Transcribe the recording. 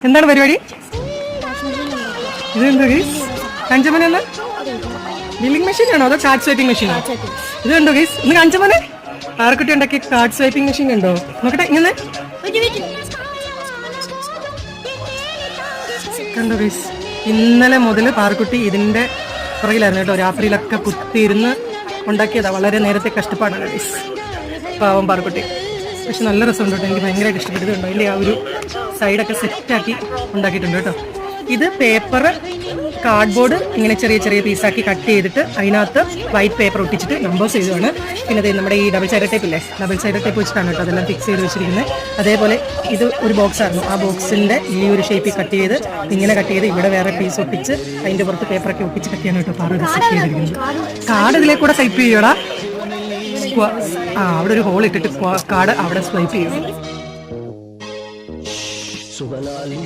എന്താണ് പരിപാടി? ഇതെന്താ ഗൈസ്? കാഞ്ചമന ബില്ലിംഗ് മെഷീൻ ആണോ അതോ കാർഡ് സ്വൈപ്പിംഗ് മെഷീനോ? ഇത് കണ്ടോ ഗൈസ്? ഇന്ന് കാഞ്ചമനെ ആർക്കുട്ടി ഉണ്ടാക്കിയ കാർഡ് സ്വൈപ്പിംഗ് മെഷീൻ കണ്ടോ? നോക്കട്ടെ ഇങ്ങനെ കണ്ടോ ഗൈസ്? ഇന്നലെ മുതൽ പാർക്കുട്ടി ഇതിന്റെ പുറകിലായിരുന്നു കേട്ടോ. രാത്രിയിലൊക്കെ കുത്തിയിരുന്ന് ഉണ്ടാക്കിയതാ. വളരെ നേരത്തെ കഷ്ടപ്പാടാണ് ഗൈസ്. പാവം പാർക്കുട്ടി. പക്ഷെ നല്ല രസമുണ്ട് കേട്ടോ. എനിക്ക് ഭയങ്കരമായിട്ട് ഇഷ്ടപ്പെട്ടതുണ്ടോ അതിൻ്റെ ആ ഒരു സൈഡൊക്കെ സെറ്റാക്കി ഉണ്ടാക്കിയിട്ടുണ്ട് കേട്ടോ. ഇത് പേപ്പർ കാർഡ്ബോർഡ് ഇങ്ങനെ ചെറിയ ചെറിയ പീസാക്കി കട്ട് ചെയ്തിട്ട് അതിനകത്ത് വൈറ്റ് പേപ്പർ ഒട്ടിച്ചിട്ട് നമ്പേഴ്സ് ചെയ്തതാണ്. പിന്നെ അത് നമ്മുടെ ഈ ഡബിൾ സൈഡ് ടേപ്പ് ഇല്ലേ, ഡബിൾ സൈഡ് ടേപ്പ് വെച്ചിട്ടാണ് കേട്ടോ അതെല്ലാം ഫിക്സ് ചെയ്ത് വെച്ചിരിക്കുന്നത്. അതേപോലെ ഇത് ഒരു ബോക്സ് ആയിരുന്നു. ആ ബോക്സിന്റെ ഈ ഒരു ഷേപ്പിൽ കട്ട് ചെയ്ത് ഇങ്ങനെ കട്ട് ചെയ്ത് ഇവിടെ വേറെ പീസ് ഒട്ടിച്ച് അതിന്റെ പുറത്ത് പേപ്പറൊക്കെ ഒട്ടിച്ചിട്ടൊക്കെയാണ് കേട്ടോ പാറ സെറ്റ് ചെയ്തിരിക്കുന്നത്. കാർഡ് ഇതിലേക്ക് കൂടെ ടൈപ്പ് ചെയ്യടാ. അവിടെ ഒരു ഹോൾ ഇട്ടിട്ട് കാർഡ് അവിടെ സ്വൈപ്പ് ചെയ്യും.